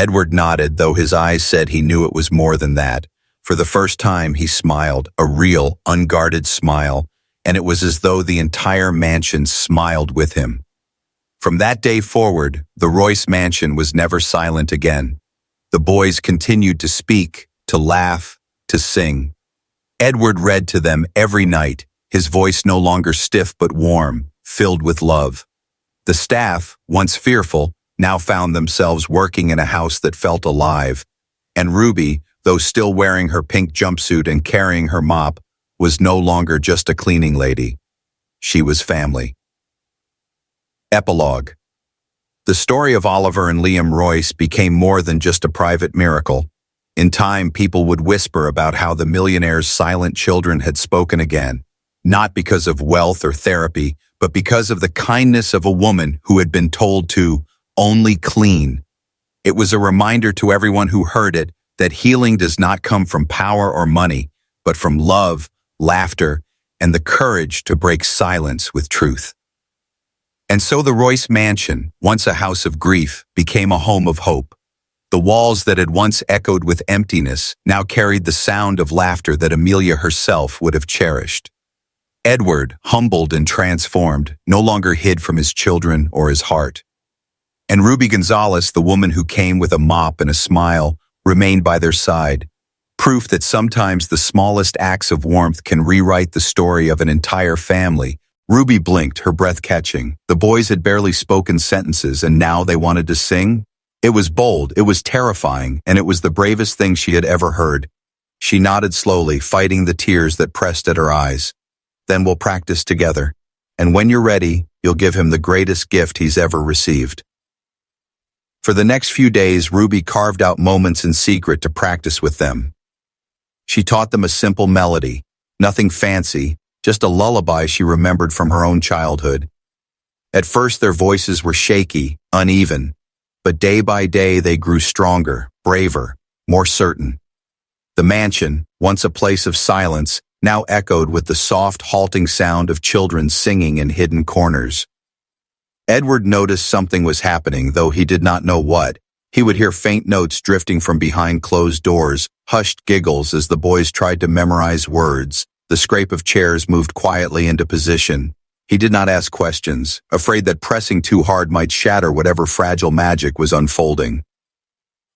Edward nodded, though his eyes said he knew it was more than that. For the first time, he smiled, a real, unguarded smile, and it was as though the entire mansion smiled with him. From that day forward, the Royce mansion was never silent again. The boys continued to speak, to laugh, to sing. Edward read to them every night, his voice no longer stiff but warm, filled with love. The staff, once fearful, now found themselves working in a house that felt alive, and Ruby, though still wearing her pink jumpsuit and carrying her mop, was no longer just a cleaning lady. She was family. Epilogue. The story of Oliver and Liam Royce became more than just a private miracle. In time, people would whisper about how the millionaire's silent children had spoken again, not because of wealth or therapy, but because of the kindness of a woman who had been told to only clean. It was a reminder to everyone who heard it that healing does not come from power or money, but from love, laughter, and the courage to break silence with truth. And so the Royce mansion, once a house of grief, became a home of hope. The walls that had once echoed with emptiness now carried the sound of laughter that Amelia herself would have cherished. Edward, humbled and transformed, no longer hid from his children or his heart. And Ruby Gonzalez, the woman who came with a mop and a smile, remained by their side, proof that sometimes the smallest acts of warmth can rewrite the story of an entire family. Ruby blinked, her breath catching. The boys had barely spoken sentences, and now they wanted to sing? It was bold, it was terrifying, and it was the bravest thing she had ever heard. She nodded slowly, fighting the tears that pressed at her eyes. Then we'll practice together, and when you're ready, you'll give him the greatest gift he's ever received. For the next few days, Ruby carved out moments in secret to practice with them. She taught them a simple melody, nothing fancy, just a lullaby she remembered from her own childhood. At first, their voices were shaky, uneven, but day by day they grew stronger, braver, more certain. The mansion, once a place of silence, now echoed with the soft, halting sound of children singing in hidden corners. Edward noticed something was happening, though he did not know what. He would hear faint notes drifting from behind closed doors, hushed giggles as the boys tried to memorize words. The scrape of chairs moved quietly into position. He did not ask questions, afraid that pressing too hard might shatter whatever fragile magic was unfolding.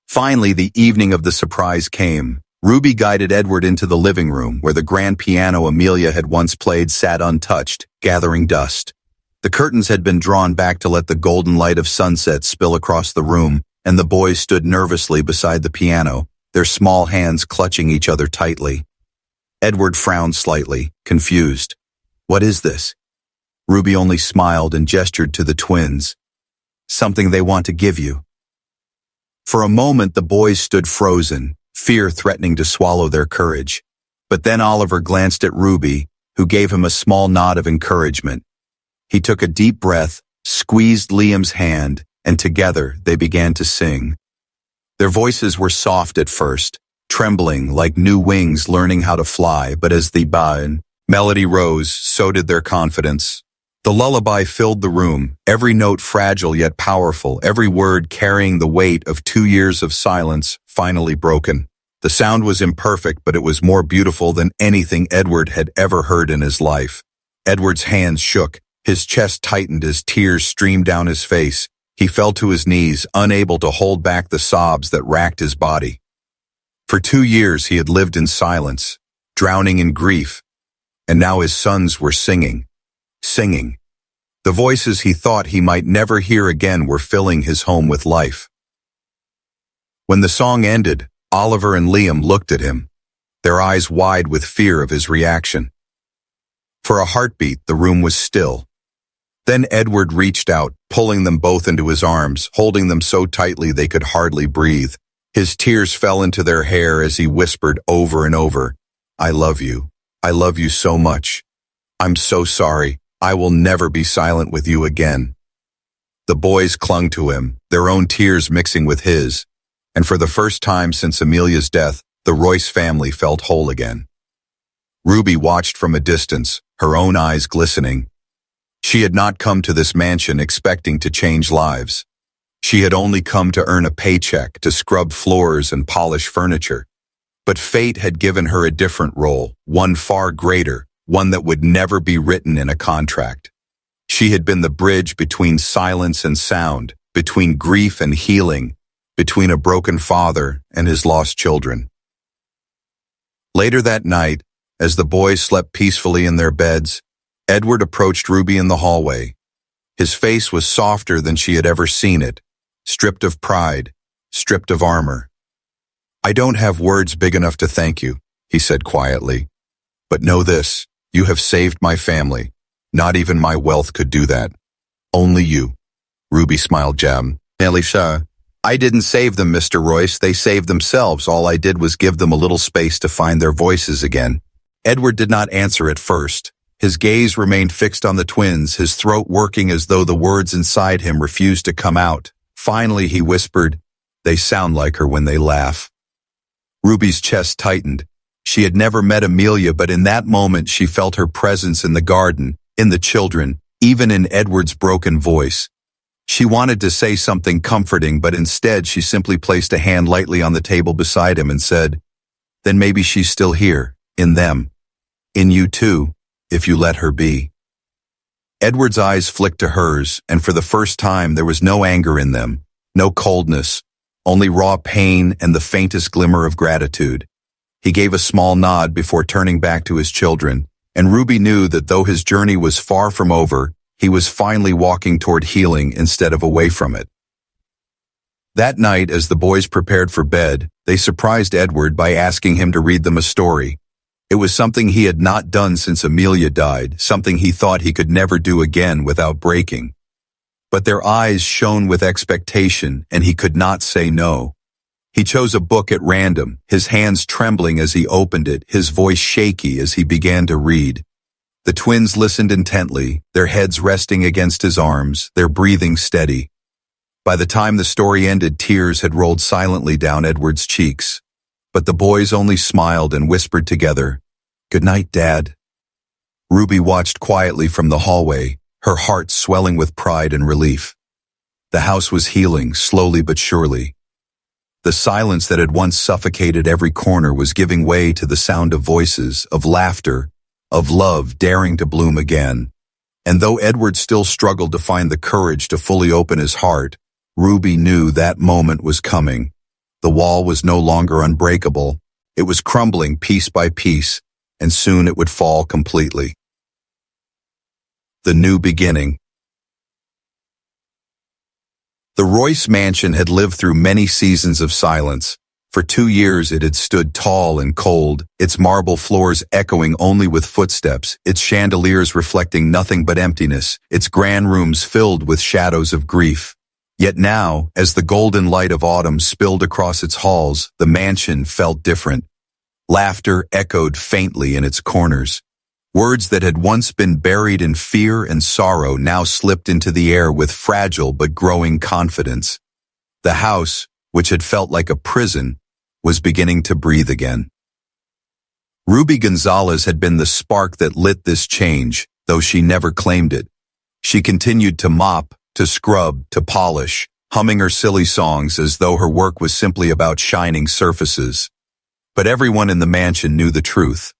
Finally, the evening of the surprise came. Ruby guided Edward into the living room, where the grand piano Amelia had once played sat untouched, gathering dust. The curtains had been drawn back to let the golden light of sunset spill across the room, and the boys stood nervously beside the piano, their small hands clutching each other tightly. Edward frowned slightly, confused. What is this? Ruby only smiled and gestured to the twins. Something they want to give you. For a moment, the boys stood frozen, fear threatening to swallow their courage. But then Oliver glanced at Ruby, who gave him a small nod of encouragement. He took a deep breath, squeezed Liam's hand, and together they began to sing. Their voices were soft at first, trembling like new wings learning how to fly, but as the melody rose, so did their confidence. The lullaby filled the room, every note fragile yet powerful, every word carrying the weight of 2 years of silence, finally broken. The sound was imperfect, but it was more beautiful than anything Edward had ever heard in his life. Edward's hands shook, his chest tightened as tears streamed down his face. He fell to his knees, unable to hold back the sobs that racked his body. For 2 years he had lived in silence, drowning in grief, and now his sons were singing. The voices he thought he might never hear again were filling his home with life. When the song ended, Oliver and Liam looked at him, their eyes wide with fear of his reaction. For a heartbeat, the room was still. Then Edward reached out, pulling them both into his arms, holding them so tightly they could hardly breathe. His tears fell into their hair as he whispered over and over, I love you so much. I'm so sorry. I will never be silent with you again." The boys clung to him, their own tears mixing with his, and for the first time since Amelia's death, the Royce family felt whole again. Ruby watched from a distance, her own eyes glistening. She had not come to this mansion expecting to change lives. She had only come to earn a paycheck, to scrub floors and polish furniture. But fate had given her a different role, one far greater, one that would never be written in a contract. She had been the bridge between silence and sound, between grief and healing, between a broken father and his lost children. Later that night, as the boys slept peacefully in their beds, Edward approached Ruby in the hallway. His face was softer than she had ever seen it, stripped of pride, stripped of armor. "I don't have words big enough to thank you," he said quietly. "But know this, you have saved my family. Not even my wealth could do that. Only you." Ruby smiled jam. "Elisha, I didn't save them, Mr. Royce. They saved themselves. All I did was give them a little space to find their voices again." Edward did not answer at first. His gaze remained fixed on the twins, his throat working as though the words inside him refused to come out. Finally, he whispered, "They sound like her when they laugh." Ruby's chest tightened. She had never met Amelia, but in that moment she felt her presence in the garden, in the children, even in Edward's broken voice. She wanted to say something comforting, but instead she simply placed a hand lightly on the table beside him and said, "Then maybe she's still here, in them. In you too, if you let her be." Edward's eyes flicked to hers, and for the first time there was no anger in them, no coldness, only raw pain and the faintest glimmer of gratitude. He gave a small nod before turning back to his children, and Ruby knew that though his journey was far from over, he was finally walking toward healing instead of away from it. That night, as the boys prepared for bed, they surprised Edward by asking him to read them a story. It was something he had not done since Amelia died, something he thought he could never do again without breaking. But their eyes shone with expectation, and he could not say no. He chose a book at random, his hands trembling as he opened it, his voice shaky as he began to read. The twins listened intently, their heads resting against his arms, their breathing steady. By the time the story ended, tears had rolled silently down Edward's cheeks. But the boys only smiled and whispered together, "Good night, Dad." Ruby watched quietly from the hallway, her heart swelling with pride and relief. The house was healing, slowly but surely. The silence that had once suffocated every corner was giving way to the sound of voices, of laughter, of love daring to bloom again. And though Edward still struggled to find the courage to fully open his heart, Ruby knew that moment was coming. The wall was no longer unbreakable. It was crumbling piece by piece, and soon it would fall completely. The new beginning. The Royce mansion had lived through many seasons of silence. For 2 years it had stood tall and cold, its marble floors echoing only with footsteps, its chandeliers reflecting nothing but emptiness, its grand rooms filled with shadows of grief. Yet now, as the golden light of autumn spilled across its halls, the mansion felt different. Laughter echoed faintly in its corners. Words that had once been buried in fear and sorrow now slipped into the air with fragile but growing confidence. The house, which had felt like a prison, was beginning to breathe again. Ruby Gonzalez had been the spark that lit this change, though she never claimed it. She continued to mop, to scrub, to polish, humming her silly songs as though her work was simply about shining surfaces. But everyone in the mansion knew the truth.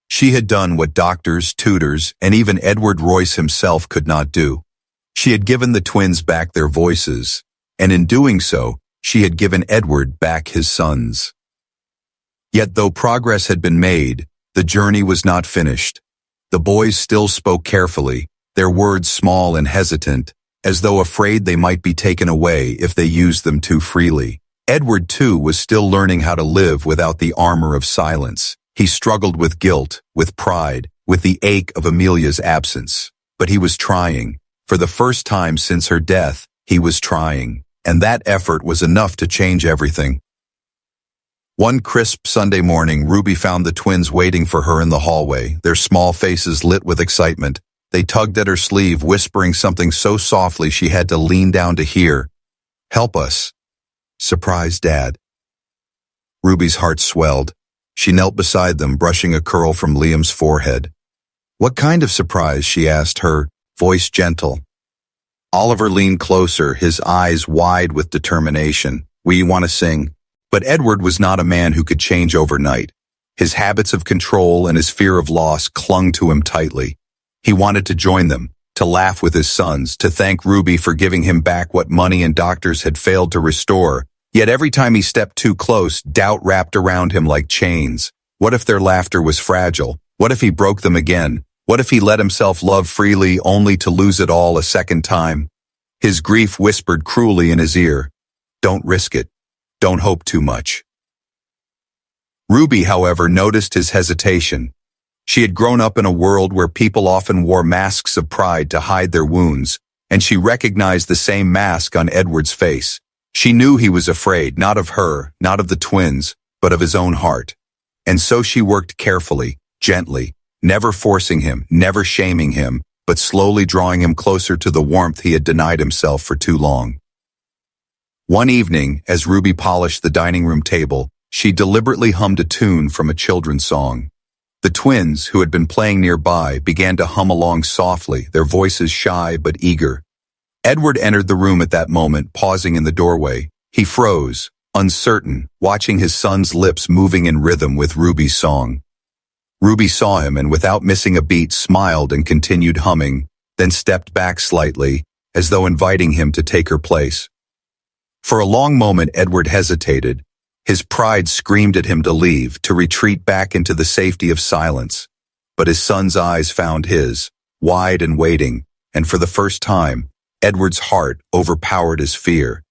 She had done what doctors, tutors, and even Edward Royce himself could not do. She had given the twins back their voices, and in doing so, she had given Edward back his sons. Yet though progress had been made, the journey was not finished. The boys still spoke carefully, their words small and hesitant, as though afraid they might be taken away if they used them too freely. Edward, too, was still learning how to live without the armor of silence. He struggled with guilt, with pride, with the ache of Amelia's absence. But he was trying. For the first time since her death, he was trying. And that effort was enough to change everything. One crisp Sunday morning, Ruby found the twins waiting for her in the hallway, their small faces lit with excitement. They tugged at her sleeve, whispering something so softly she had to lean down to hear. "Help us," surprised Dad. Ruby's heart swelled. She knelt beside them, brushing a curl from Liam's forehead. "What kind of surprise?" she asked, her voice gentle. Oliver leaned closer, his eyes wide with determination. "We want to sing." But Edward was not a man who could change overnight. His habits of control and his fear of loss clung to him tightly. He wanted to join them, to laugh with his sons, to thank Ruby for giving him back what money and doctors had failed to restore. Yet every time he stepped too close, doubt wrapped around him like chains. What if their laughter was fragile? What if he broke them again? What if he let himself love freely only to lose it all a second time? His grief whispered cruelly in his ear, "Don't risk it. Don't hope too much." Ruby, however, noticed his hesitation. She had grown up in a world where people often wore masks of pride to hide their wounds, and she recognized the same mask on Edward's face. She knew he was afraid, not of her, not of the twins, but of his own heart. And so she worked carefully, gently, never forcing him, never shaming him, but slowly drawing him closer to the warmth he had denied himself for too long. One evening, as Ruby polished the dining room table, she deliberately hummed a tune from a children's song. The twins, who had been playing nearby, began to hum along softly, their voices shy but eager. Edward entered the room at that moment, pausing in the doorway. He froze, uncertain, watching his son's lips moving in rhythm with Ruby's song. Ruby saw him and, without missing a beat, smiled and continued humming, then stepped back slightly, as though inviting him to take her place. For a long moment, Edward hesitated. His pride screamed at him to leave, to retreat back into the safety of silence. But his son's eyes found his, wide and waiting, and for the first time, Edward's heart overpowered his fear.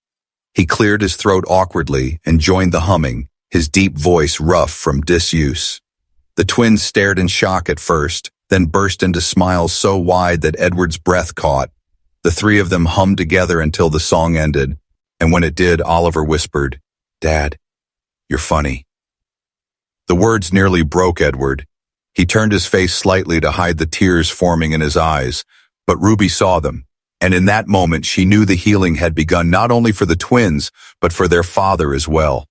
He cleared his throat awkwardly and joined the humming, his deep voice rough from disuse. The twins stared in shock at first, then burst into smiles so wide that Edward's breath caught. The three of them hummed together until the song ended, and when it did, Oliver whispered, "Dad, you're funny." The words nearly broke Edward. He turned his face slightly to hide the tears forming in his eyes, but Ruby saw them, and in that moment she knew the healing had begun not only for the twins, but for their father as well.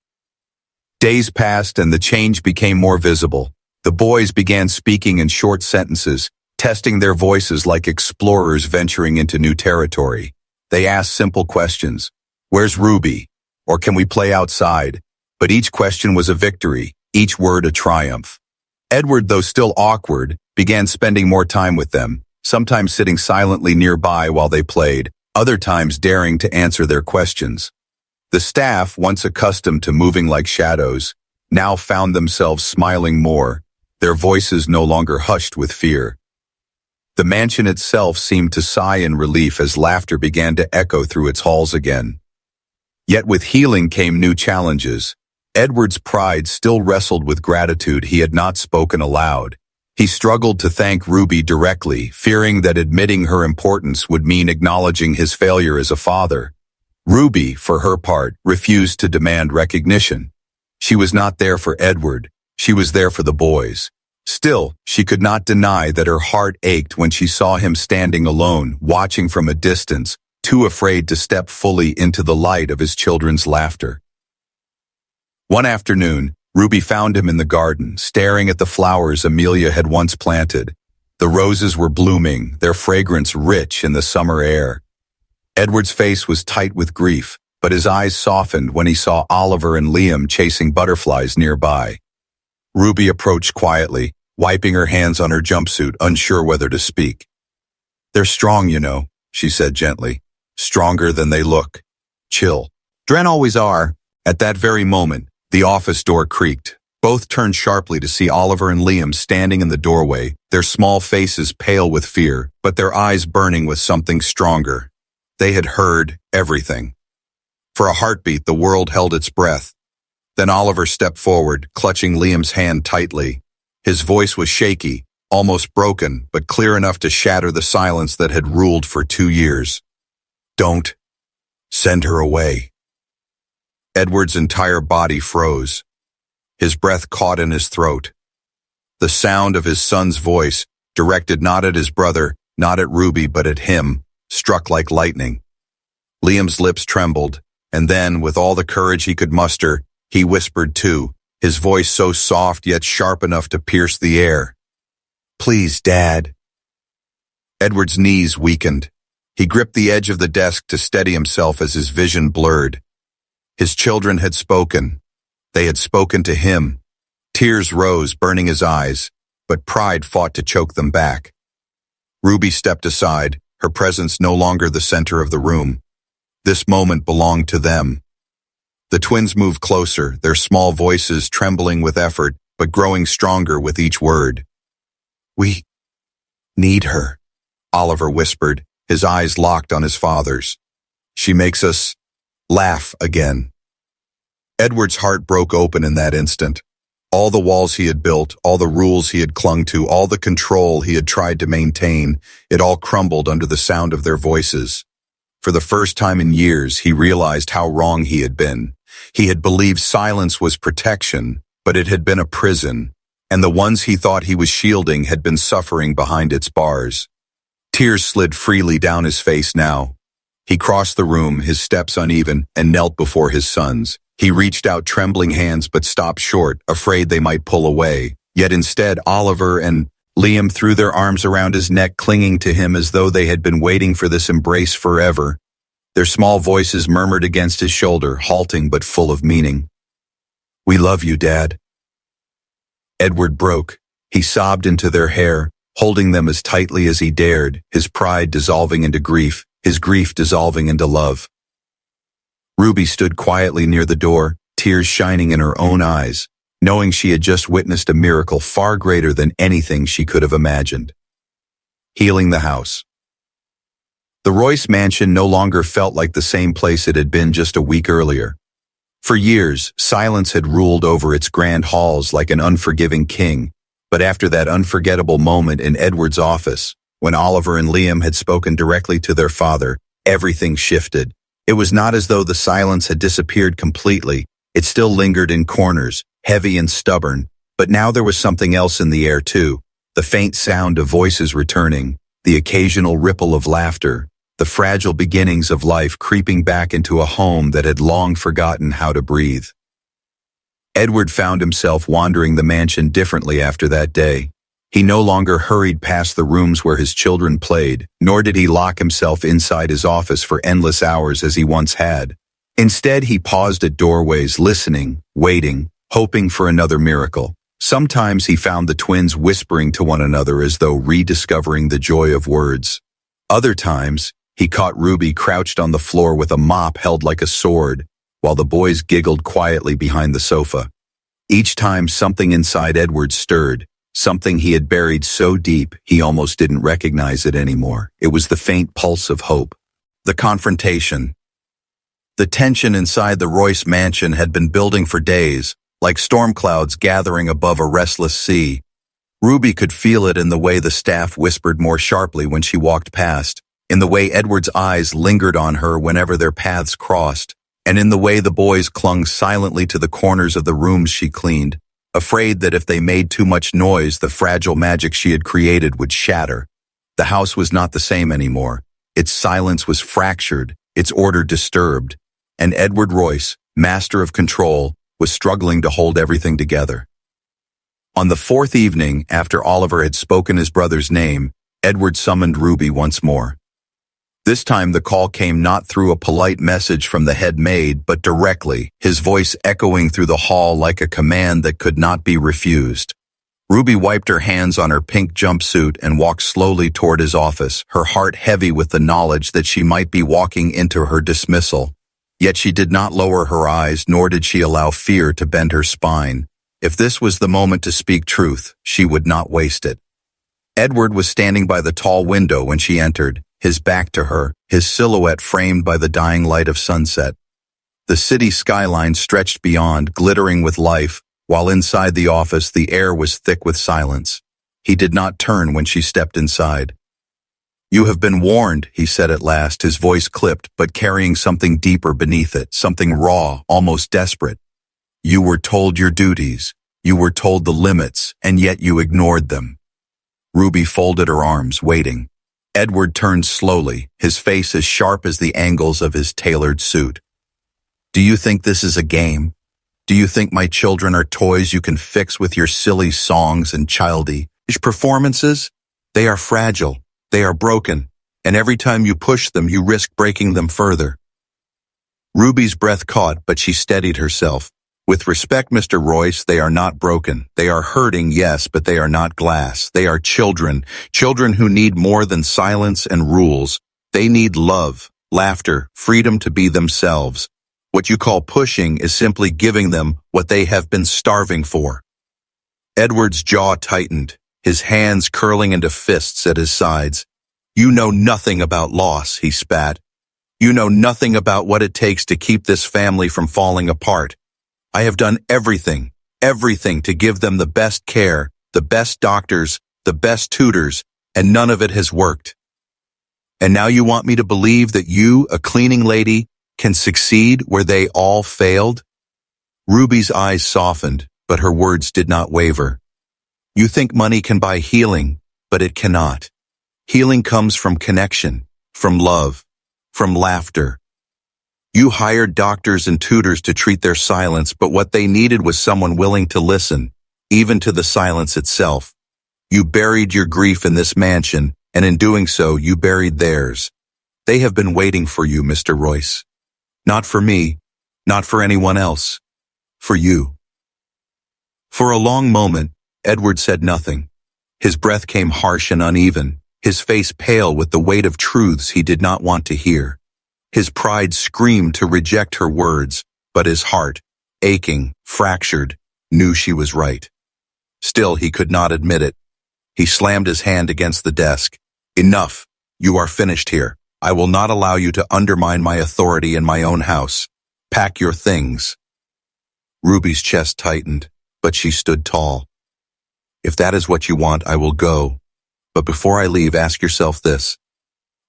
Days passed and the change became more visible. The boys began speaking in short sentences, testing their voices like explorers venturing into new territory. They asked simple questions. "Where's Ruby?" Or "Can we play outside?" But each question was a victory, each word a triumph. Edward, though still awkward, began spending more time with them, sometimes sitting silently nearby while they played, other times daring to answer their questions. The staff, once accustomed to moving like shadows, now found themselves smiling more, their voices no longer hushed with fear. The mansion itself seemed to sigh in relief as laughter began to echo through its halls again. Yet with healing came new challenges. Edward's pride still wrestled with gratitude he had not spoken aloud. He struggled to thank Ruby directly, fearing that admitting her importance would mean acknowledging his failure as a father. Ruby, for her part, refused to demand recognition. She was not there for Edward, she was there for the boys. Still, she could not deny that her heart ached when she saw him standing alone, watching from a distance, too afraid to step fully into the light of his children's laughter. One afternoon, Ruby found him in the garden, staring at the flowers Amelia had once planted. The roses were blooming, their fragrance rich in the summer air. Edward's face was tight with grief, but his eyes softened when he saw Oliver and Liam chasing butterflies nearby. Ruby approached quietly, wiping her hands on her jumpsuit, unsure whether to speak. "They're strong, you know," she said gently. "Stronger than they look. Chill. Dren always are." At that very moment, the office door creaked. Both turned sharply to see Oliver and Liam standing in the doorway, their small faces pale with fear, but their eyes burning with something stronger. They had heard everything. For a heartbeat, the world held its breath. Then Oliver stepped forward, clutching Liam's hand tightly. His voice was shaky, almost broken, but clear enough to shatter the silence that had ruled for 2 years. "Don't send her away." Edward's entire body froze. His breath caught in his throat. The sound of his son's voice, directed not at his brother, not at Ruby, but at him, struck like lightning. Liam's lips trembled, and then, with all the courage he could muster, he whispered too, his voice so soft yet sharp enough to pierce the air. "Please, Dad." Edward's knees weakened. He gripped the edge of the desk to steady himself as his vision blurred. His children had spoken. They had spoken to him. Tears rose, burning his eyes, but pride fought to choke them back. Ruby stepped aside, her presence no longer the center of the room. This moment belonged to them. The twins moved closer, their small voices trembling with effort, but growing stronger with each word. "We need her," Oliver whispered, his eyes locked on his father's. "She makes us laugh again." Edward's heart broke open in that instant. All the walls he had built, all the rules he had clung to, all the control he had tried to maintain, it all crumbled under the sound of their voices. For the first time in years, he realized how wrong he had been. He had believed silence was protection, but it had been a prison, and the ones he thought he was shielding had been suffering behind its bars. Tears slid freely down his face now. He crossed the room, his steps uneven, and knelt before his sons. He reached out trembling hands but stopped short, afraid they might pull away. Yet instead, Oliver and Liam threw their arms around his neck, clinging to him as though they had been waiting for this embrace forever. Their small voices murmured against his shoulder, halting but full of meaning. "We love you, Dad." Edward broke. He sobbed into their hair, holding them as tightly as he dared, his pride dissolving into grief, his grief dissolving into love. Ruby stood quietly near the door, tears shining in her own eyes, knowing she had just witnessed a miracle far greater than anything she could have imagined. Healing the house. The Royce mansion no longer felt like the same place it had been just a week earlier. For years, silence had ruled over its grand halls like an unforgiving king, but after that unforgettable moment in Edward's office, when Oliver and Liam had spoken directly to their father, everything shifted. It was not as though the silence had disappeared completely. It still lingered in corners, heavy and stubborn, but now there was something else in the air too. The faint sound of voices returning, the occasional ripple of laughter, the fragile beginnings of life creeping back into a home that had long forgotten how to breathe. Edward found himself wandering the mansion differently after that day. He no longer hurried past the rooms where his children played, nor did he lock himself inside his office for endless hours as he once had. Instead, he paused at doorways, listening, waiting, hoping for another miracle. Sometimes he found the twins whispering to one another as though rediscovering the joy of words. Other times, he caught Ruby crouched on the floor with a mop held like a sword, while the boys giggled quietly behind the sofa. Each time something inside Edward stirred, something he had buried so deep he almost didn't recognize it anymore. It was the faint pulse of hope. The confrontation. The tension inside the Royce mansion had been building for days, like storm clouds gathering above a restless sea. Ruby could feel it in the way the staff whispered more sharply when she walked past, in the way Edward's eyes lingered on her whenever their paths crossed, and in the way the boys clung silently to the corners of the rooms she cleaned, afraid that if they made too much noise, the fragile magic she had created would shatter. The house was not the same anymore. Its silence was fractured, its order disturbed, and Edward Royce, master of control, was struggling to hold everything together. On the fourth evening, after Oliver had spoken his brother's name, Edward summoned Ruby once more. This time the call came not through a polite message from the head maid, but directly, his voice echoing through the hall like a command that could not be refused. Ruby wiped her hands on her pink jumpsuit and walked slowly toward his office, her heart heavy with the knowledge that she might be walking into her dismissal. Yet she did not lower her eyes, nor did she allow fear to bend her spine. If this was the moment to speak truth, she would not waste it. Edward was standing by the tall window when she entered, his back to her, his silhouette framed by the dying light of sunset. The city skyline stretched beyond, glittering with life, while inside the office the air was thick with silence. He did not turn when she stepped inside. "You have been warned," he said at last, his voice clipped, but carrying something deeper beneath it, something raw, almost desperate. "You were told your duties, you were told the limits, and yet you ignored them." Ruby folded her arms, waiting. Edward turned slowly, his face as sharp as the angles of his tailored suit. "Do you think this is a game? Do you think my children are toys you can fix with your silly songs and childish performances? They are fragile, they are broken, and every time you push them, you risk breaking them further. Ruby's breath caught, but she steadied herself. With respect, Mr. Royce, they are not broken. They are hurting, yes, but they are not glass. They are children, children who need more than silence and rules. They need love, laughter, freedom to be themselves. What you call pushing is simply giving them what they have been starving for. Edward's jaw tightened, his hands curling into fists at his sides. You know nothing about loss, he spat. You know nothing about what it takes to keep this family from falling apart. I have done everything to give them the best care, the best doctors, the best tutors, and none of it has worked. And now you want me to believe that you, a cleaning lady, can succeed where they all failed? Ruby's eyes softened, but her words did not waver. You think money can buy healing, but it cannot. Healing comes from connection, from love, from laughter. You hired doctors and tutors to treat their silence, but what they needed was someone willing to listen, even to the silence itself. You buried your grief in this mansion, and in doing so, you buried theirs. They have been waiting for you, Mr. Royce. Not for me, not for anyone else. For you. For a long moment, Edward said nothing. His breath came harsh and uneven, his face pale with the weight of truths he did not want to hear. His pride screamed to reject her words, but his heart, aching, fractured, knew she was right. Still, he could not admit it. He slammed his hand against the desk. Enough. You are finished here. I will not allow you to undermine my authority in my own house. Pack your things. Ruby's chest tightened, but she stood tall. If that is what you want, I will go. But before I leave, ask yourself this.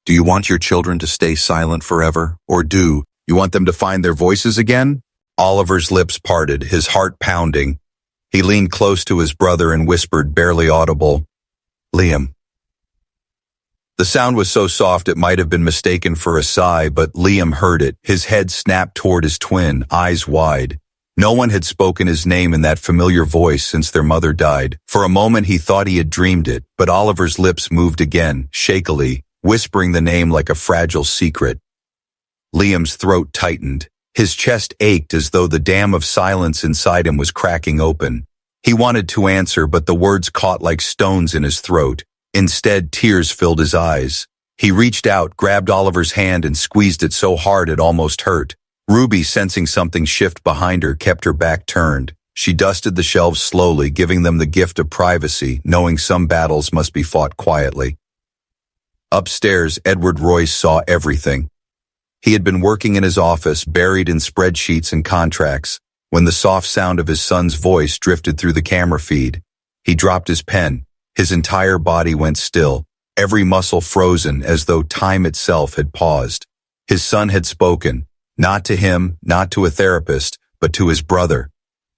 Do you want your children to stay silent forever? Or do you want them to find their voices again? Oliver's lips parted, his heart pounding. He leaned close to his brother and whispered, barely audible, Liam. The sound was so soft it might have been mistaken for a sigh, but Liam heard it. His head snapped toward his twin, eyes wide. No one had spoken his name in that familiar voice since their mother died. For a moment he thought he had dreamed it, but Oliver's lips moved again, shakily, whispering the name like a fragile secret. Liam's throat tightened. His chest ached as though the dam of silence inside him was cracking open. He wanted to answer, but the words caught like stones in his throat. Instead, tears filled his eyes. He reached out, grabbed Oliver's hand, and squeezed it so hard it almost hurt. Ruby, sensing something shift behind her, kept her back turned. She dusted the shelves slowly, giving them the gift of privacy, knowing some battles must be fought quietly. Upstairs, Edward Royce saw everything. He had been working in his office, buried in spreadsheets and contracts, when the soft sound of his son's voice drifted through the camera feed. He dropped his pen. His entire body went still, every muscle frozen as though time itself had paused. His son had spoken, not to him, not to a therapist, but to his brother.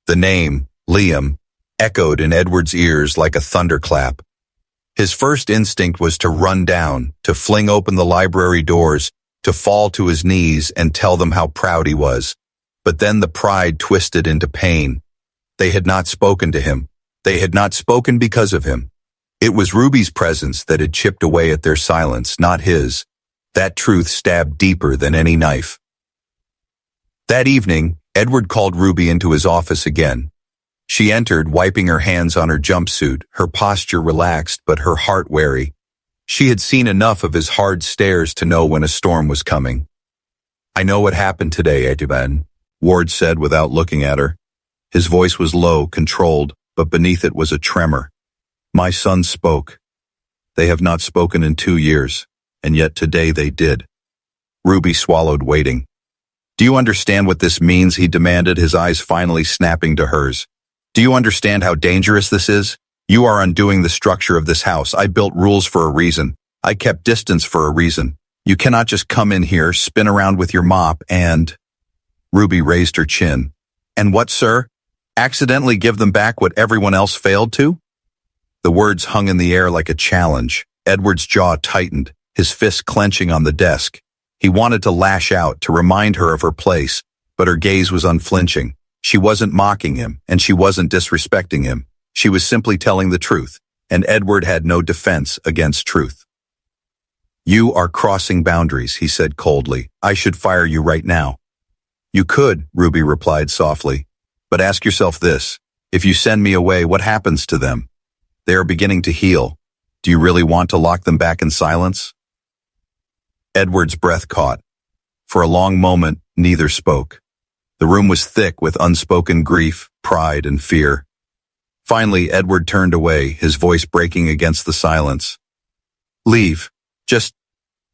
The name, Liam, echoed in Edward's ears like a thunderclap. His first instinct was to run down, to fling open the library doors, to fall to his knees and tell them how proud he was. But then the pride twisted into pain. They had not spoken to him. They had not spoken because of him. It was Ruby's presence that had chipped away at their silence, not his. That truth stabbed deeper than any knife. That evening, Edward called Ruby into his office again. She entered, wiping her hands on her jumpsuit, her posture relaxed but her heart wary. She had seen enough of his hard stares to know when a storm was coming. I know what happened today, Edwin, Ward said without looking at her. His voice was low, controlled, but beneath it was a tremor. My son spoke. They have not spoken in 2 years, and yet today they did. Ruby swallowed, waiting. Do you understand what this means? He demanded, his eyes finally snapping to hers. Do you understand how dangerous this is? You are undoing the structure of this house. I built rules for a reason. I kept distance for a reason. You cannot just come in here, spin around with your mop, and... Ruby raised her chin. And what, sir? Accidentally give them back what everyone else failed to? The words hung in the air like a challenge. Edward's jaw tightened, his fist clenching on the desk. He wanted to lash out, to remind her of her place, but her gaze was unflinching. She wasn't mocking him, and she wasn't disrespecting him. She was simply telling the truth, and Edward had no defense against truth. You are crossing boundaries, he said coldly. I should fire you right now. You could, Ruby replied softly. But ask yourself this. If you send me away, what happens to them? They are beginning to heal. Do you really want to lock them back in silence? Edward's breath caught. For a long moment, neither spoke. The room was thick with unspoken grief, pride, and fear. Finally, Edward turned away, his voice breaking against the silence. Leave. Just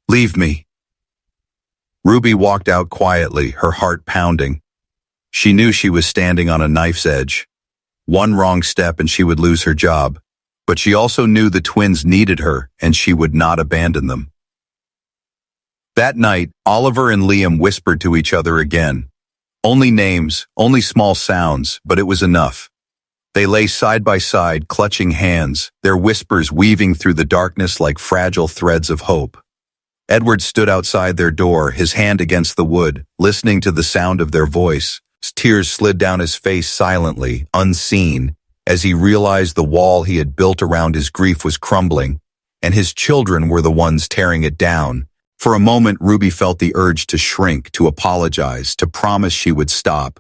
leave me. Ruby walked out quietly, her heart pounding. She knew she was standing on a knife's edge. One wrong step and she would lose her job. But she also knew the twins needed her and she would not abandon them. That night, Oliver and Liam whispered to each other again. Only names, only small sounds, but it was enough. They lay side by side, clutching hands, their whispers weaving through the darkness like fragile threads of hope. Edward stood outside their door, his hand against the wood, listening to the sound of their voice. Tears slid down his face silently, unseen, as he realized the wall he had built around his grief was crumbling, and his children were the ones tearing it down. For a moment, Ruby felt the urge to shrink, to apologize, to promise she would stop.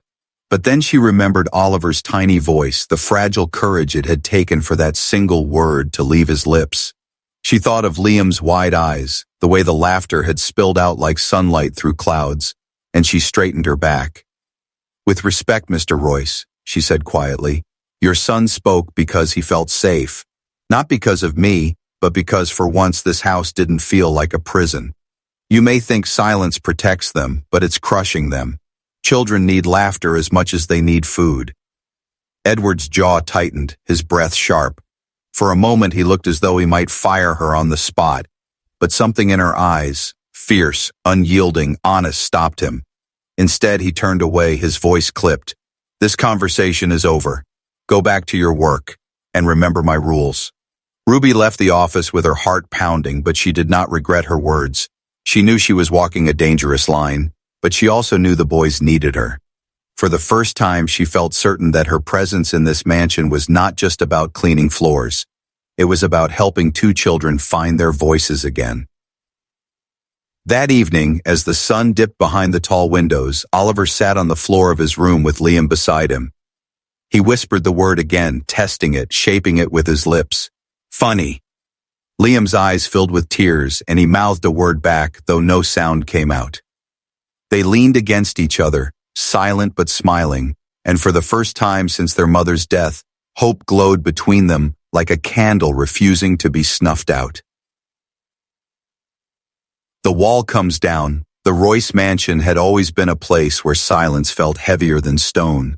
But then she remembered Oliver's tiny voice, the fragile courage it had taken for that single word to leave his lips. She thought of Liam's wide eyes, the way the laughter had spilled out like sunlight through clouds, and she straightened her back. With respect, Mr. Royce, she said quietly, your son spoke because he felt safe. Not because of me, but because for once this house didn't feel like a prison. You may think silence protects them, but it's crushing them. Children need laughter as much as they need food. Edward's jaw tightened, his breath sharp. For a moment he looked as though he might fire her on the spot, but something in her eyes, fierce, unyielding, honest, stopped him. Instead he turned away, his voice clipped. This conversation is over. Go back to your work, and remember my rules. Ruby left the office with her heart pounding, but she did not regret her words. She knew she was walking a dangerous line, but she also knew the boys needed her. For the first time, she felt certain that her presence in this mansion was not just about cleaning floors. It was about helping two children find their voices again. That evening, as the sun dipped behind the tall windows, Oliver sat on the floor of his room with Liam beside him. He whispered the word again, testing it, shaping it with his lips. Funny. Liam's eyes filled with tears, and he mouthed a word back, though no sound came out. They leaned against each other, silent but smiling, and for the first time since their mother's death, hope glowed between them like a candle refusing to be snuffed out. The wall comes down. The Royce mansion had always been a place where silence felt heavier than stone.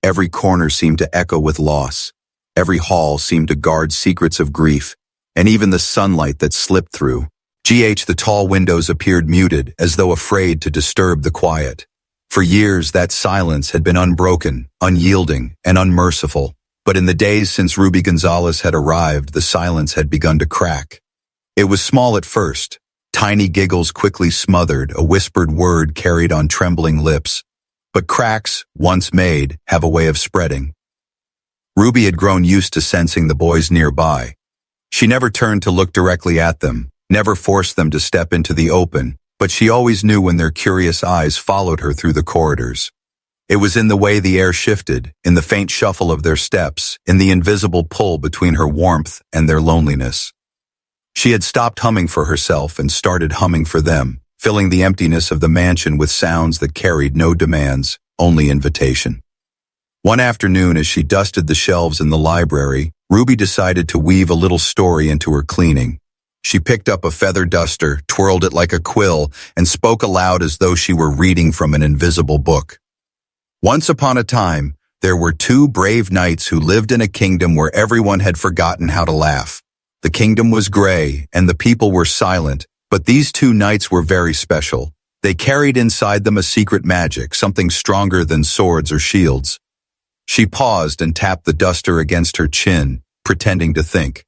Every corner seemed to echo with loss. Every hall seemed to guard secrets of grief, and even the sunlight that slipped through. The tall windows appeared muted, as though afraid to disturb the quiet. For years, that silence had been unbroken, unyielding, and unmerciful. But in the days since Ruby Gonzalez had arrived, the silence had begun to crack. It was small at first. Tiny giggles quickly smothered, a whispered word carried on trembling lips. But cracks, once made, have a way of spreading. Ruby had grown used to sensing the boys nearby. She never turned to look directly at them, never forced them to step into the open, but she always knew when their curious eyes followed her through the corridors. It was in the way the air shifted, in the faint shuffle of their steps, in the invisible pull between her warmth and their loneliness. She had stopped humming for herself and started humming for them, filling the emptiness of the mansion with sounds that carried no demands, only invitation. One afternoon, as she dusted the shelves in the library, Ruby decided to weave a little story into her cleaning. She picked up a feather duster, twirled it like a quill, and spoke aloud as though she were reading from an invisible book. Once upon a time, there were two brave knights who lived in a kingdom where everyone had forgotten how to laugh. The kingdom was gray, and the people were silent, but these two knights were very special. They carried inside them a secret magic, something stronger than swords or shields. She paused and tapped the duster against her chin, pretending to think.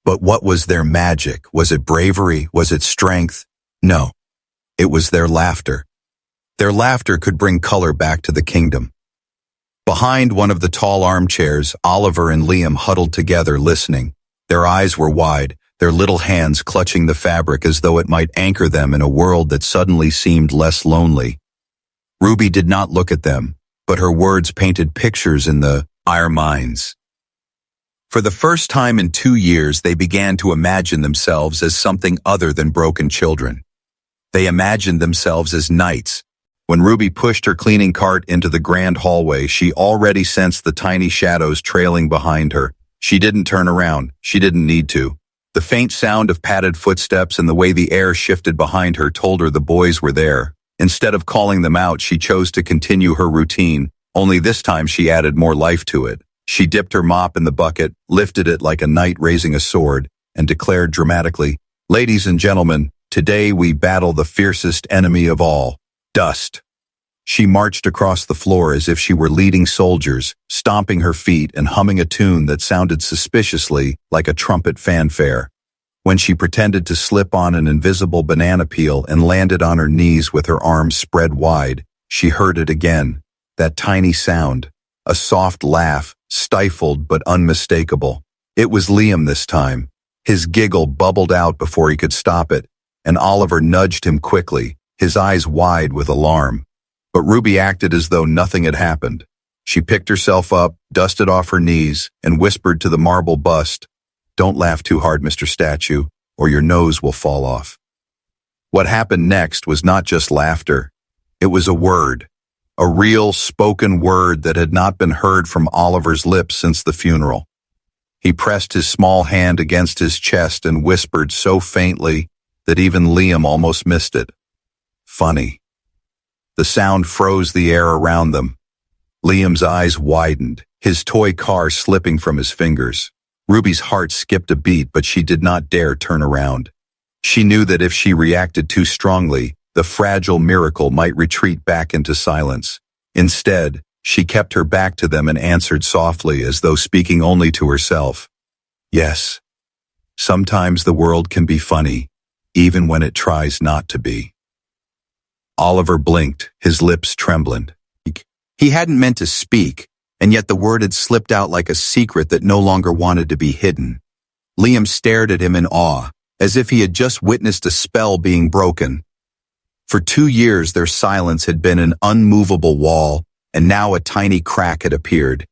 But what was their magic? Was it bravery? Was it strength? No. It was their laughter. Their laughter could bring color back to the kingdom. Behind one of the tall armchairs, Oliver and Liam huddled together, listening. Their eyes were wide, their little hands clutching the fabric as though it might anchor them in a world that suddenly seemed less lonely. Ruby did not look at them, but her words painted pictures in our minds. For the first time in 2 years, they began to imagine themselves as something other than broken children. They imagined themselves as knights. When Ruby pushed her cleaning cart into the grand hallway, she already sensed the tiny shadows trailing behind her. She didn't turn around. She didn't need to. The faint sound of padded footsteps and the way the air shifted behind her told her the boys were there. Instead of calling them out, she chose to continue her routine, only this time she added more life to it. She dipped her mop in the bucket, lifted it like a knight raising a sword, and declared dramatically, "Ladies and gentlemen, today we battle the fiercest enemy of all, dust." She marched across the floor as if she were leading soldiers, stomping her feet and humming a tune that sounded suspiciously like a trumpet fanfare. When she pretended to slip on an invisible banana peel and landed on her knees with her arms spread wide, she heard it again, that tiny sound, a soft laugh, stifled but unmistakable. It was Liam this time. His giggle bubbled out before he could stop it, and Oliver nudged him quickly, his eyes wide with alarm. But Ruby acted as though nothing had happened. She picked herself up, dusted off her knees, and whispered to the marble bust, "Don't laugh too hard, Mr. Statue, or your nose will fall off." What happened next was not just laughter. It was a word, a real spoken word that had not been heard from Oliver's lips since the funeral. He pressed his small hand against his chest and whispered so faintly that even Liam almost missed it. "Funny." The sound froze the air around them. Liam's eyes widened, his toy car slipping from his fingers. Ruby's heart skipped a beat, but she did not dare turn around. She knew that if she reacted too strongly, the fragile miracle might retreat back into silence. Instead, she kept her back to them and answered softly, as though speaking only to herself. "Yes. Sometimes the world can be funny, even when it tries not to be." Oliver blinked, his lips trembling. He hadn't meant to speak, and yet the word had slipped out like a secret that no longer wanted to be hidden. Liam stared at him in awe, as if he had just witnessed a spell being broken. For 2 years their silence had been an unmovable wall, and now a tiny crack had appeared.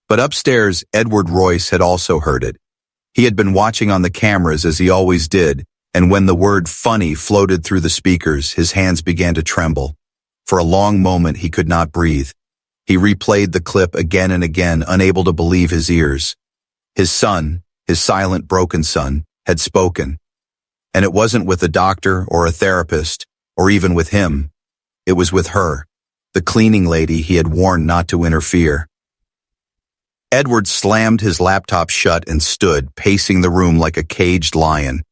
But upstairs, Edward Royce had also heard it. He had been watching on the cameras as he always did, and when the word funny floated through the speakers, his hands began to tremble. For a long moment he could not breathe. He replayed the clip again and again, unable to believe his ears. His son, his silent, broken son, had spoken. And it wasn't with a doctor or a therapist, or even with him. It was with her, the cleaning lady he had warned not to interfere. Edward slammed his laptop shut and stood, pacing the room like a caged lion.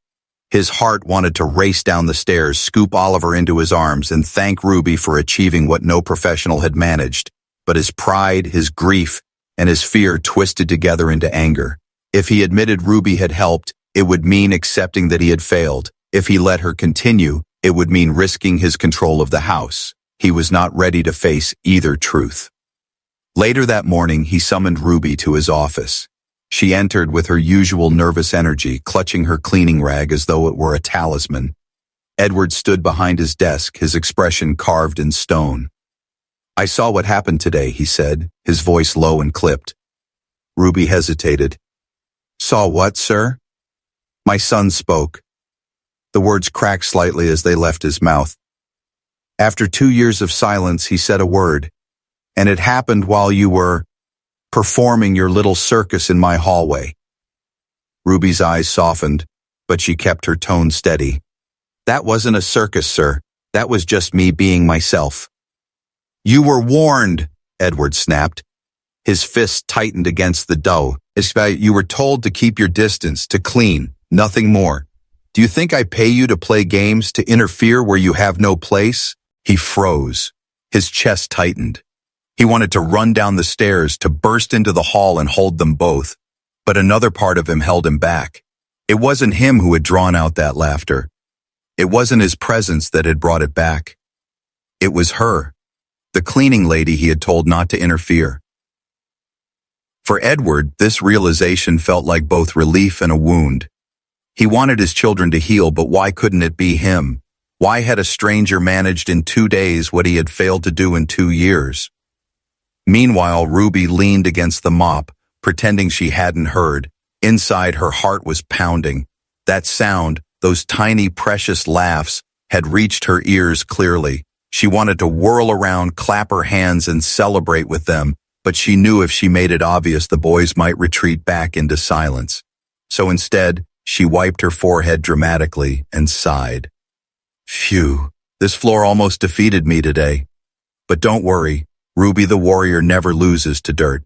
His heart wanted to race down the stairs, scoop Oliver into his arms, and thank Ruby for achieving what no professional had managed. But his pride, his grief, and his fear twisted together into anger. If he admitted Ruby had helped, it would mean accepting that he had failed. If he let her continue, it would mean risking his control of the house. He was not ready to face either truth. Later that morning, he summoned Ruby to his office. She entered with her usual nervous energy, clutching her cleaning rag as though it were a talisman. Edward stood behind his desk, his expression carved in stone. "I saw what happened today," he said, his voice low and clipped. Ruby hesitated. "Saw what, sir?" "My son spoke." The words cracked slightly as they left his mouth. "After 2 years of silence, he said a word. And it happened while you were performing your little circus in my hallway." Ruby's eyes softened, but she kept her tone steady. "That wasn't a circus, sir. That was just me being myself." "You were warned," Edward snapped. His fist tightened against the dough. "You were told to keep your distance, to clean, nothing more. Do you think I pay you to play games, to interfere where you have no place?" He froze. His chest tightened. He wanted to run down the stairs, to burst into the hall and hold them both. But another part of him held him back. It wasn't him who had drawn out that laughter. It wasn't his presence that had brought it back. It was her, the cleaning lady he had told not to interfere. For Edward, this realization felt like both relief and a wound. He wanted his children to heal, but why couldn't it be him? Why had a stranger managed in 2 days what he had failed to do in 2 years? Meanwhile, Ruby leaned against the mop, pretending she hadn't heard. Inside, her heart was pounding. That sound, those tiny, precious laughs, had reached her ears clearly. She wanted to whirl around, clap her hands, and celebrate with them, but she knew if she made it obvious, the boys might retreat back into silence. So instead, she wiped her forehead dramatically and sighed. Phew, this floor almost defeated me today. But don't worry, Ruby the warrior never loses to dirt.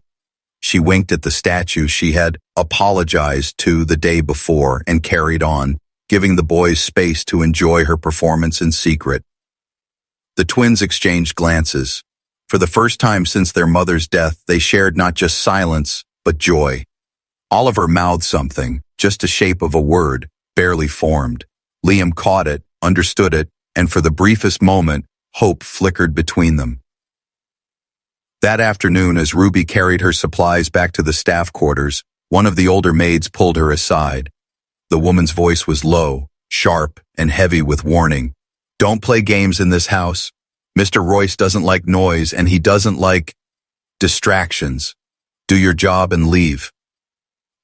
She winked at the statue she had apologized to the day before and carried on, giving the boys space to enjoy her performance in secret. The twins exchanged glances. For the first time since their mother's death, they shared not just silence, but joy. Oliver mouthed something, just the shape of a word, barely formed. Liam caught it, understood it, and for the briefest moment, hope flickered between them. That afternoon, as Ruby carried her supplies back to the staff quarters, one of the older maids pulled her aside. The woman's voice was low, sharp, and heavy with warning. Don't play games in this house. Mr. Royce doesn't like noise, and he doesn't like distractions. Do your job and leave.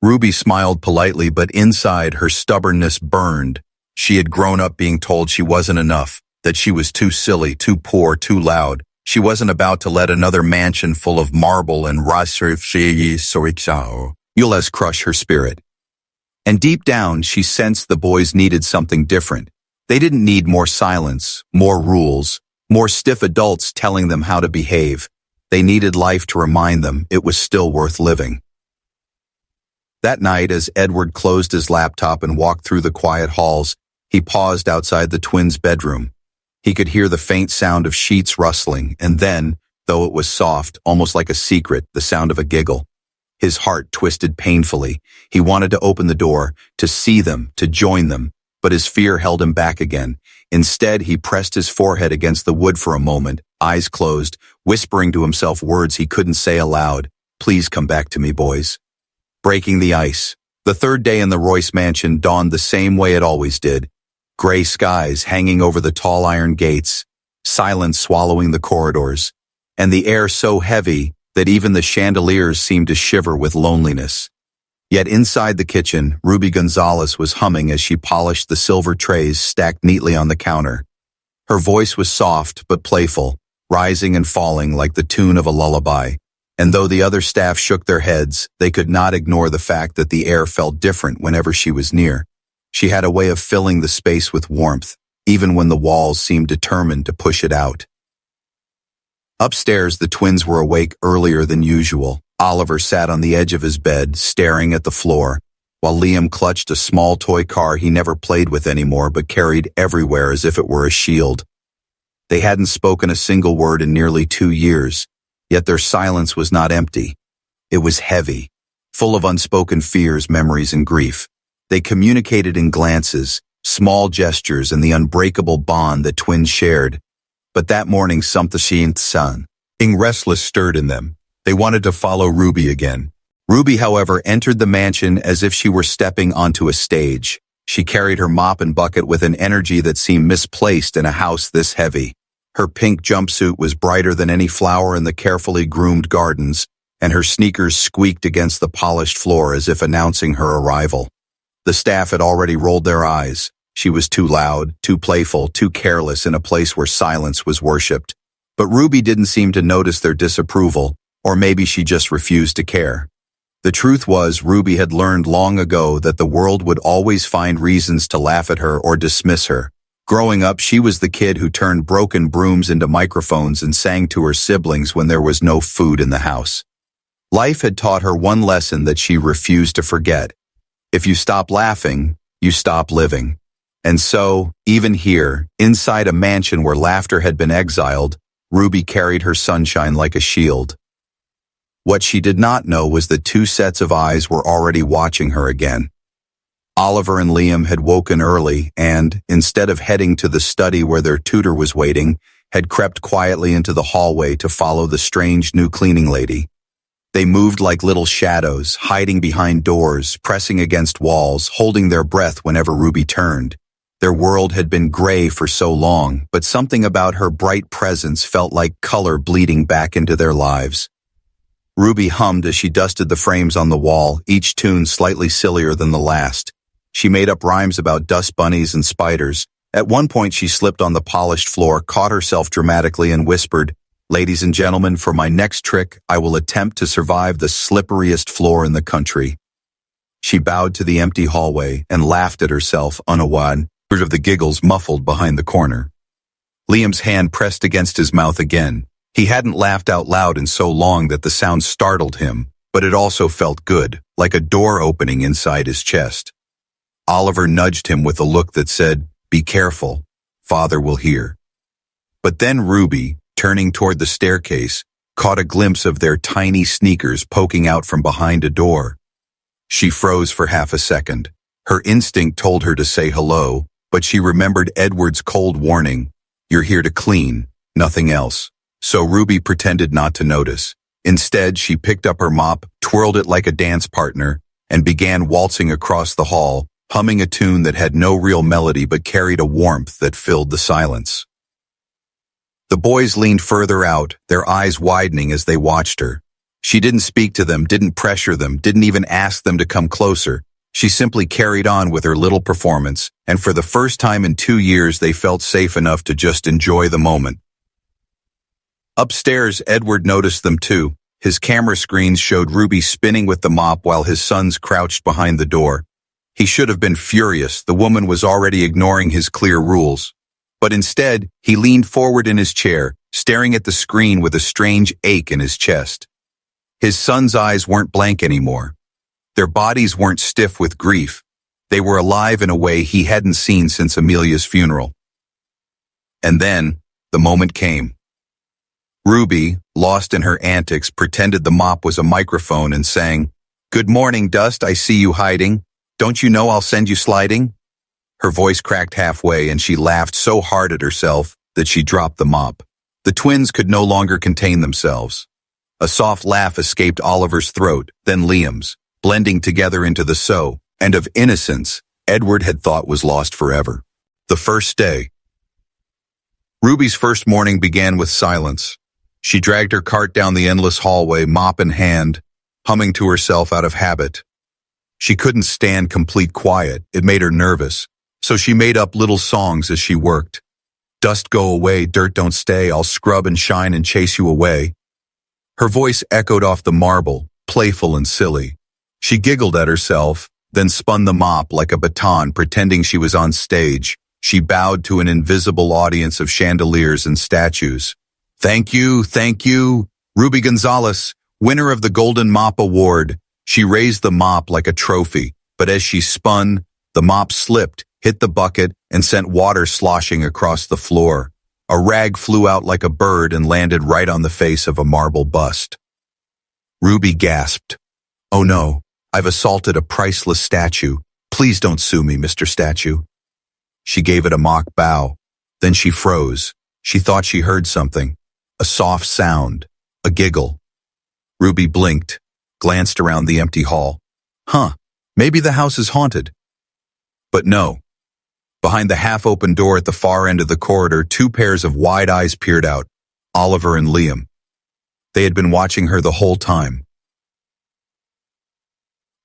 Ruby smiled politely, but inside her stubbornness burned. She had grown up being told she wasn't enough, that she was too silly, too poor, too loud. She wasn't about to let another mansion full of marble and Yules crush her spirit. And deep down, she sensed the boys needed something different. They didn't need more silence, more rules, more stiff adults telling them how to behave. They needed life to remind them it was still worth living. That night, as Edward closed his laptop and walked through the quiet halls, he paused outside the twins' bedroom. He could hear the faint sound of sheets rustling, and then, though it was soft, almost like a secret, the sound of a giggle. His heart twisted painfully. He wanted to open the door, to see them, to join them, but his fear held him back again. Instead, he pressed his forehead against the wood for a moment, eyes closed, whispering to himself words he couldn't say aloud. Please come back to me, boys. Breaking the ice. The third day in the Royce mansion dawned the same way it always did. Gray skies hanging over the tall iron gates, silence swallowing the corridors, and the air so heavy that even the chandeliers seemed to shiver with loneliness. Yet inside the kitchen, Ruby Gonzalez was humming as she polished the silver trays stacked neatly on the counter. Her voice was soft but playful, rising and falling like the tune of a lullaby. And though the other staff shook their heads, they could not ignore the fact that the air felt different whenever she was near. She had a way of filling the space with warmth, even when the walls seemed determined to push it out. Upstairs, the twins were awake earlier than usual. Oliver sat on the edge of his bed, staring at the floor, while Liam clutched a small toy car he never played with anymore but carried everywhere as if it were a shield. They hadn't spoken a single word in nearly 2 years, yet their silence was not empty. It was heavy, full of unspoken fears, memories, and grief. They communicated in glances, small gestures, and the unbreakable bond that twins shared. But that morning, something restless stirred in them. They wanted to follow Ruby again. Ruby, however, entered the mansion as if she were stepping onto a stage. She carried her mop and bucket with an energy that seemed misplaced in a house this heavy. Her pink jumpsuit was brighter than any flower in the carefully groomed gardens, and her sneakers squeaked against the polished floor as if announcing her arrival. The staff had already rolled their eyes. She was too loud, too playful, too careless in a place where silence was worshipped. But Ruby didn't seem to notice their disapproval, or maybe she just refused to care. The truth was, Ruby had learned long ago that the world would always find reasons to laugh at her or dismiss her. Growing up, she was the kid who turned broken brooms into microphones and sang to her siblings when there was no food in the house. Life had taught her one lesson that she refused to forget. If you stop laughing, you stop living. And so, even here, inside a mansion where laughter had been exiled, Ruby carried her sunshine like a shield. What she did not know was that 2 sets of eyes were already watching her again. Oliver and Liam had woken early and, instead of heading to the study where their tutor was waiting, had crept quietly into the hallway to follow the strange new cleaning lady. They moved like little shadows, hiding behind doors, pressing against walls, holding their breath whenever Ruby turned. Their world had been gray for so long, but something about her bright presence felt like color bleeding back into their lives. Ruby hummed as she dusted the frames on the wall, each tune slightly sillier than the last. She made up rhymes about dust bunnies and spiders. At one point she slipped on the polished floor, caught herself dramatically and whispered, "Ladies and gentlemen, for my next trick, I will attempt to survive the slipperiest floor in the country." She bowed to the empty hallway and laughed at herself, unawed of the giggles muffled behind the corner. Liam's hand pressed against his mouth again. He hadn't laughed out loud in so long that the sound startled him, but it also felt good, like a door opening inside his chest. Oliver nudged him with a look that said, "Be careful, Father will hear." But then Ruby, turning toward the staircase, caught a glimpse of their tiny sneakers poking out from behind a door. She froze for half a second. Her instinct told her to say hello, but she remembered Edward's cold warning, "You're here to clean, nothing else." So Ruby pretended not to notice. Instead, she picked up her mop, twirled it like a dance partner, and began waltzing across the hall, humming a tune that had no real melody but carried a warmth that filled the silence. The boys leaned further out, their eyes widening as they watched her. She didn't speak to them, didn't pressure them, didn't even ask them to come closer. She simply carried on with her little performance, and for the first time in 2 years they felt safe enough to just enjoy the moment. Upstairs, Edward noticed them too. His camera screens showed Ruby spinning with the mop while his sons crouched behind the door. He should have been furious, the woman was already ignoring his clear rules. But instead, he leaned forward in his chair, staring at the screen with a strange ache in his chest. His sons' eyes weren't blank anymore. Their bodies weren't stiff with grief. They were alive in a way he hadn't seen since Amelia's funeral. And then, the moment came. Ruby, lost in her antics, pretended the mop was a microphone and sang, "Good morning, Dust, I see you hiding. Don't you know I'll send you sliding?" Her voice cracked halfway and she laughed so hard at herself that she dropped the mop. The twins could no longer contain themselves. A soft laugh escaped Oliver's throat, then Liam's, blending together into the soul and of innocence Edward had thought was lost forever. The first day. Ruby's first morning began with silence. She dragged her cart down the endless hallway, mop in hand, humming to herself out of habit. She couldn't stand complete quiet, it made her nervous, so she made up little songs as she worked. "Dust go away, dirt don't stay, I'll scrub and shine and chase you away." Her voice echoed off the marble, playful and silly. She giggled at herself, then spun the mop like a baton, pretending she was on stage. She bowed to an invisible audience of chandeliers and statues. Thank you, Ruby Gonzalez, winner of the Golden Mop Award." She raised the mop like a trophy, but as she spun, the mop slipped, hit the bucket, and sent water sloshing across the floor. A rag flew out like a bird and landed right on the face of a marble bust. Ruby gasped. "Oh no, I've assaulted a priceless statue. Please don't sue me, Mr. Statue." She gave it a mock bow. Then she froze. She thought she heard something. A soft sound. A giggle. Ruby blinked, glanced around the empty hall. Maybe the house is haunted. But no. Behind the half-open door at the far end of the corridor, 2 pairs of wide eyes peered out, Oliver and Liam. They had been watching her the whole time.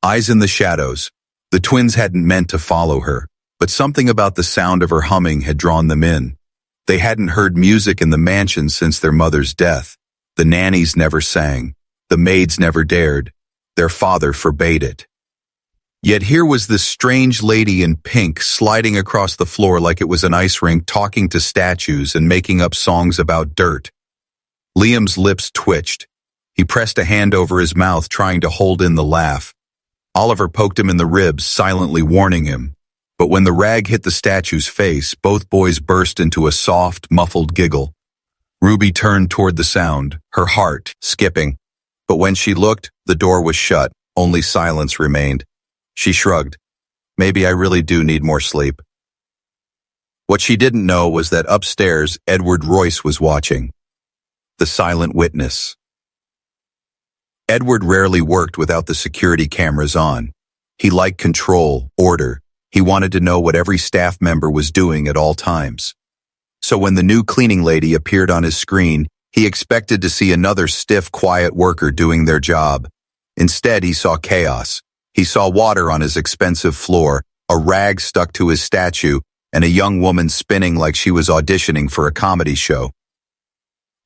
Eyes in the shadows. The twins hadn't meant to follow her, but something about the sound of her humming had drawn them in. They hadn't heard music in the mansion since their mother's death. The nannies never sang. The maids never dared. Their father forbade it. Yet here was this strange lady in pink sliding across the floor like it was an ice rink, talking to statues and making up songs about dirt. Liam's lips twitched. He pressed a hand over his mouth, trying to hold in the laugh. Oliver poked him in the ribs, silently warning him. But when the rag hit the statue's face, both boys burst into a soft, muffled giggle. Ruby turned toward the sound, her heart skipping. But when she looked, the door was shut, only silence remained. She shrugged. Maybe I really do need more sleep. What she didn't know was that upstairs, Edward Royce was watching. The silent witness. Edward rarely worked without the security cameras on. He liked control, order. He wanted to know what every staff member was doing at all times. So when the new cleaning lady appeared on his screen, he expected to see another stiff, quiet worker doing their job. Instead, he saw chaos. He saw water on his expensive floor, a rag stuck to his statue, and a young woman spinning like she was auditioning for a comedy show.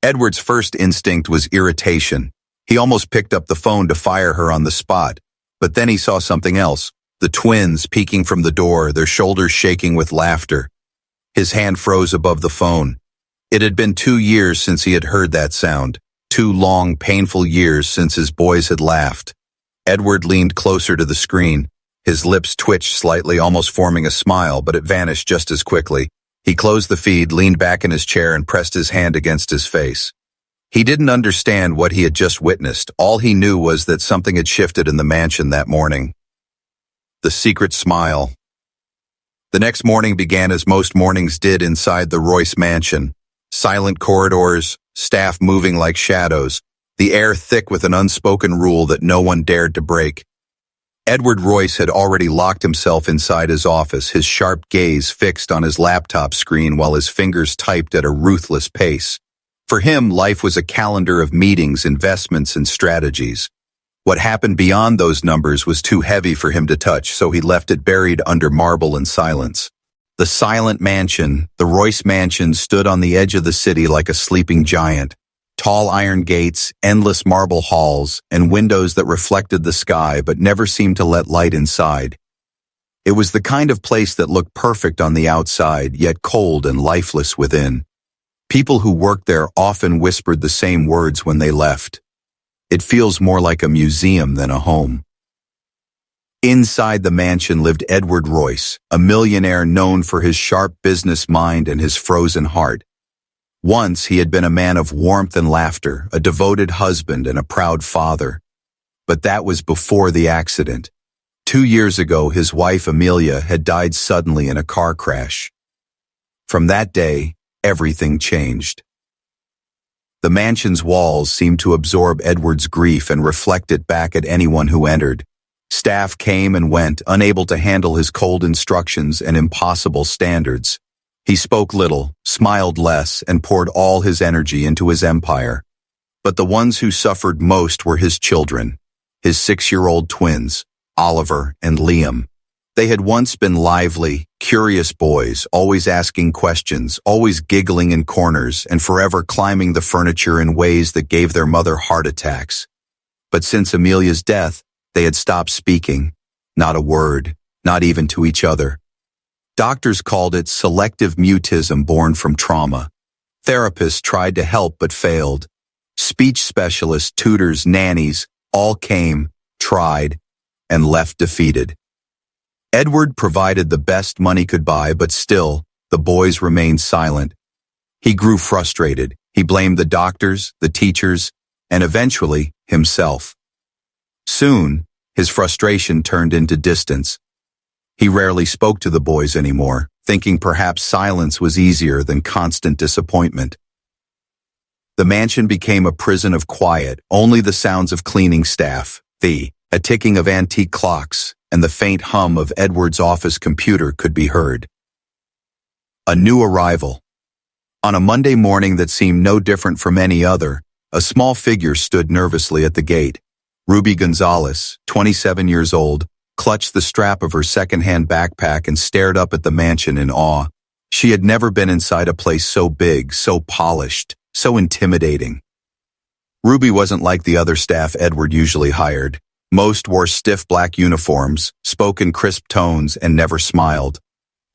Edward's first instinct was irritation. He almost picked up the phone to fire her on the spot. But then he saw something else. The twins peeking from the door, their shoulders shaking with laughter. His hand froze above the phone. It had been 2 years since he had heard that sound. 2 long, painful years since his boys had laughed. Edward leaned closer to the screen. His lips twitched slightly, almost forming a smile, but it vanished just as quickly. He closed the feed, leaned back in his chair, and pressed his hand against his face. He didn't understand what he had just witnessed. All he knew was that something had shifted in the mansion that morning. The secret smile. The next morning began as most mornings did inside the Royce mansion. Silent corridors, staff moving like shadows, the air thick with an unspoken rule that no one dared to break. Edward Royce had already locked himself inside his office, his sharp gaze fixed on his laptop screen while his fingers typed at a ruthless pace. For him, life was a calendar of meetings, investments, and strategies. What happened beyond those numbers was too heavy for him to touch, so he left it buried under marble and silence. The silent mansion, the Royce mansion, stood on the edge of the city like a sleeping giant. Tall iron gates, endless marble halls, and windows that reflected the sky but never seemed to let light inside. It was the kind of place that looked perfect on the outside, yet cold and lifeless within. People who worked there often whispered the same words when they left. It feels more like a museum than a home. Inside the mansion lived Edward Royce, a millionaire known for his sharp business mind and his frozen heart. Once he had been a man of warmth and laughter, a devoted husband and a proud father. But that was before the accident. 2 years ago, his wife Amelia had died suddenly in a car crash. From that day, everything changed. The mansion's walls seemed to absorb Edward's grief and reflect it back at anyone who entered. Staff came and went, unable to handle his cold instructions and impossible standards. He spoke little, smiled less, and poured all his energy into his empire. But the ones who suffered most were his children, his 6-year-old twins, Oliver and Liam. They had once been lively, curious boys, always asking questions, always giggling in corners, and forever climbing the furniture in ways that gave their mother heart attacks. But since Amelia's death, they had stopped speaking. Not a word, not even to each other. Doctors called it selective mutism born from trauma. Therapists tried to help but failed. Speech specialists, tutors, nannies, all came, tried, and left defeated. Edward provided the best money could buy, but still, the boys remained silent. He grew frustrated. He blamed the doctors, the teachers, and eventually, himself. Soon, his frustration turned into distance. He rarely spoke to the boys anymore, thinking perhaps silence was easier than constant disappointment. The mansion became a prison of quiet, only the sounds of cleaning staff, a ticking of antique clocks, and the faint hum of Edward's office computer could be heard. A new arrival. On a Monday morning that seemed no different from any other, a small figure stood nervously at the gate. Ruby Gonzalez, 27 years old, clutched the strap of her second-hand backpack and stared up at the mansion in awe. She had never been inside a place so big, so polished, so intimidating. Ruby wasn't like the other staff Edward usually hired. Most wore stiff black uniforms, spoke in crisp tones, and never smiled.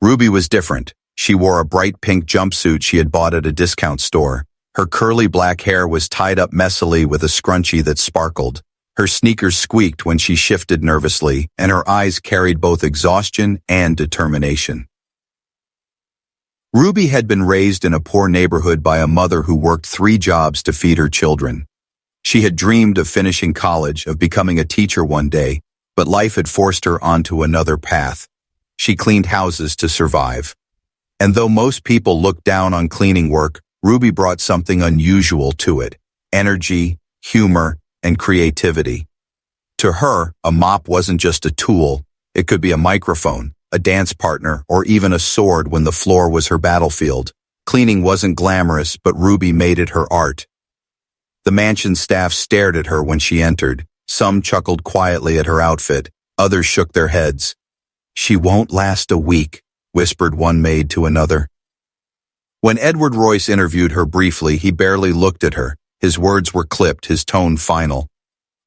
Ruby was different. She wore a bright pink jumpsuit she had bought at a discount store. Her curly black hair was tied up messily with a scrunchie that sparkled. Her sneakers squeaked when she shifted nervously, and her eyes carried both exhaustion and determination. Ruby had been raised in a poor neighborhood by a mother who worked 3 jobs to feed her children. She had dreamed of finishing college, of becoming a teacher one day, but life had forced her onto another path. She cleaned houses to survive. And though most people looked down on cleaning work, Ruby brought something unusual to it: energy, humor, and creativity. To her, a mop wasn't just a tool. It could be a microphone, a dance partner, or even a sword when the floor was her battlefield. Cleaning wasn't glamorous, but Ruby made it her art. The mansion staff stared at her when she entered. Some chuckled quietly at her outfit. Others shook their heads. "She won't last a week," whispered one maid to another. When Edward Royce interviewed her briefly, he barely looked at her. His words were clipped, his tone final.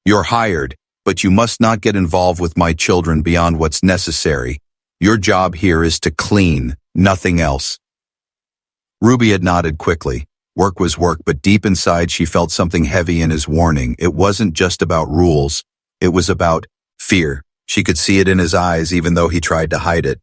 "You're hired, but you must not get involved with my children beyond what's necessary. Your job here is to clean, nothing else." Ruby had nodded quickly. Work was work, but deep inside she felt something heavy in his warning. It wasn't just about rules. It was about fear. She could see it in his eyes even though he tried to hide it.